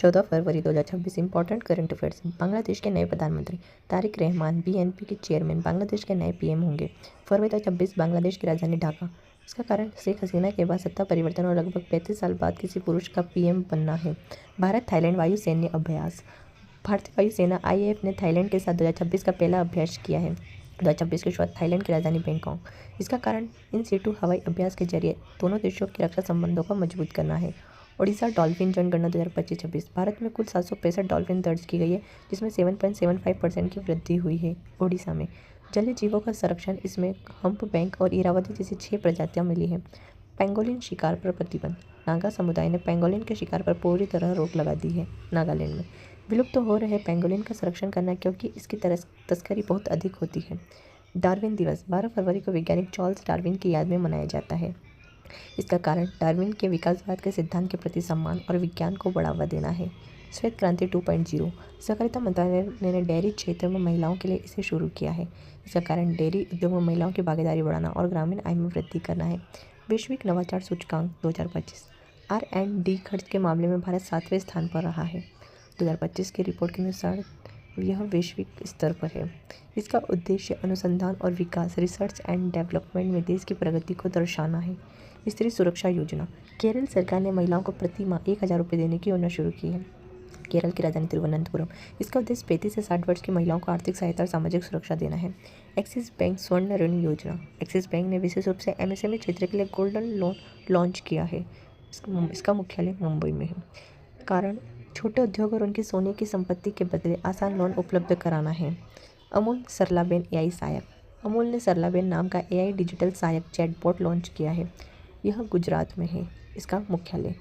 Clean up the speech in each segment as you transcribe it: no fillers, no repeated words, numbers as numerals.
14 फरवरी 2026 important current affairs. Bangladesh के नए प्रधानमंत्री तारिक रहमान बीएनपी के चेयरमैन बांग्लादेश के नए पीएम होंगे। फरवरी 2026 बांग्लादेश की राजधानी ढाका। इसका कारण शेख हसीना के बाद सत्ता परिवर्तन और लगभग 35 साल बाद किसी पुरुष का पीएम बनना है। भारत थाईलैंड वायु सैन्य अभ्यास। भारतीय वायुसेना आईएएफ ने थाईलैंड के साथ 2026 का पहला अभ्यास किया है। 2026 की शुरुआत थाईलैंड की राजधानी बैंकॉक। इसका कारण इन सिटू हवाई अभ्यास के जरिए दोनों देशों की रक्षा संबंधों को मजबूत करना है। ओडिशा डॉल्फिन जनगणना 2025-26। भारत में कुल 765 डॉल्फिन दर्ज की गई है, जिसमें 7.75% की वृद्धि हुई है। ओडिशा में जलीय जीवों का संरक्षण, इसमें हम्प बैंक और इरावती जैसी 6 प्रजातियां मिली हैं। पेंगोलिन शिकार पर प्रतिबंध। नागा समुदाय ने पेंगोलिन के शिकार पर पूरी तरह रोक लगा दी है। नागालैंड में विलुप्त हो रहे पेंगोलिन का संरक्षण करना, क्योंकि इसकी तस्करी बहुत अधिक होती है। डार्विन दिवस 12 फरवरी को वैज्ञानिक चार्ल्स डार्विन की याद में मनाया जाता है। इसका कारण डार्विन के विकासवाद के सिद्धांत के प्रति सम्मान और विज्ञान को बढ़ावा देना है। श्वेत क्रांति 2.0। सहकारिता मंत्रालय ने डेयरी क्षेत्र में महिलाओं के लिए इसे शुरू किया है। इसका कारण डेयरी उद्योग में महिलाओं की भागीदारी बढ़ाना और ग्रामीण आय में वृद्धि करना है। वैश्विक नवाचार सूचकांक 2025। R&D खर्च के मामले में भारत 7वें स्थान पर रहा है। 2025 की रिपोर्ट के अनुसार यह वैश्विक स्तर पर है। इसका उद्देश्य अनुसंधान और विकास रिसर्च एंड डेवलपमेंट में देश की प्रगति को दर्शाना है। स्त्री सुरक्षा योजना। केरल सरकार ने महिलाओं को प्रति माह 1000 रुपये देने की योजना शुरू की है। केरल की राजधानी तिरुवनंतपुरम। इसका उद्देश्य 35 से 60 वर्ष की महिलाओं को आर्थिक सहायता और सामाजिक सुरक्षा देना है। एक्सिस बैंक स्वर्ण ऋण योजना। एक्सिस बैंक ने विशेष रूप से एमएसएमई क्षेत्र के लिए गोल्डन लोन लॉन्च किया है। इसका मुख्यालय मुंबई में है। कारण छोटे उद्योग और उनकी सोने की संपत्ति के बदले आसान लोन उपलब्ध कराना है। अमूल सरलाबेन एआई सहायक। अमूल ने सरलाबेन नाम का एआई डिजिटल सहायक चैटबॉट लॉन्च किया है। यह गुजरात में है। इसका मुख्यालय।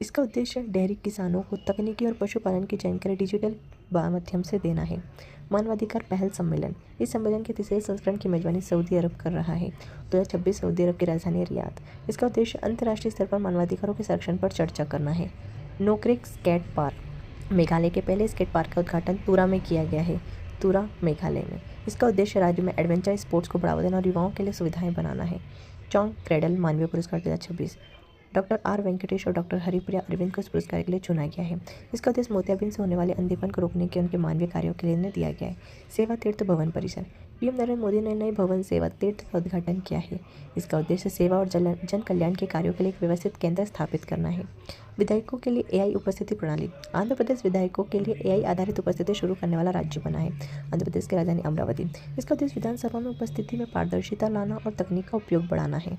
इसका उद्देश्य डेयरी किसानों को तकनीकी और पशुपालन की जानकारी डिजिटल माध्यम से देना है। मानवाधिकार पहल सम्मेलन। इस सम्मेलन के तीसरे संस्करण की मेजबानी सऊदी अरब कर रहा है। 2026 सऊदी अरब की राजधानी रियाद। इसका उद्देश्य अंतर्राष्ट्रीय स्तर पर मानवाधिकारों के संरक्षण पर चर्चा करना है। Nokrek skate park. मेघालय के पहले स्केट पार्क का उद्घाटन तुरा में किया गया है। तुरा मेघालय में। इसका उद्देश्य राज्य में एडवेंचर स्पोर्ट्स को बढ़ावा देना और युवाओं के लिए सुविधाएं बनाना है। चॉन्ग क्रेडल मानवीय पुरस्कार 2026। डॉक्टर आर वेंकटेश और डॉक्टर हरिप्रिया अरविंद को इस पुरस्कार के लिए चुना गया है। इसका उद्देश्य मोतियाबिंद से होने वाले अंधेपन को रोकने के उनके मानवीय कार्यों के लिए दिया गया है। सेवा तीर्थ भवन परिसर। पीएम नरेंद्र मोदी ने नए भवन सेवा तीर्थ का उद्घाटन किया है। इसका उद्देश्य सेवा और जन कल्याण के कार्यों के लिए एक व्यवस्थित केंद्र स्थापित करना है। विधायकों के लिए एआई उपस्थिति प्रणाली। आंध्र प्रदेश विधायकों के लिए एआई आधारित उपस्थिति शुरू करने वाला राज्य बना है। आंध्र प्रदेश की राजधानी अमरावती। इसका उद्देश्य विधानसभा में उपस्थिति में पारदर्शिता लाना और तकनीक का उपयोग बढ़ाना है।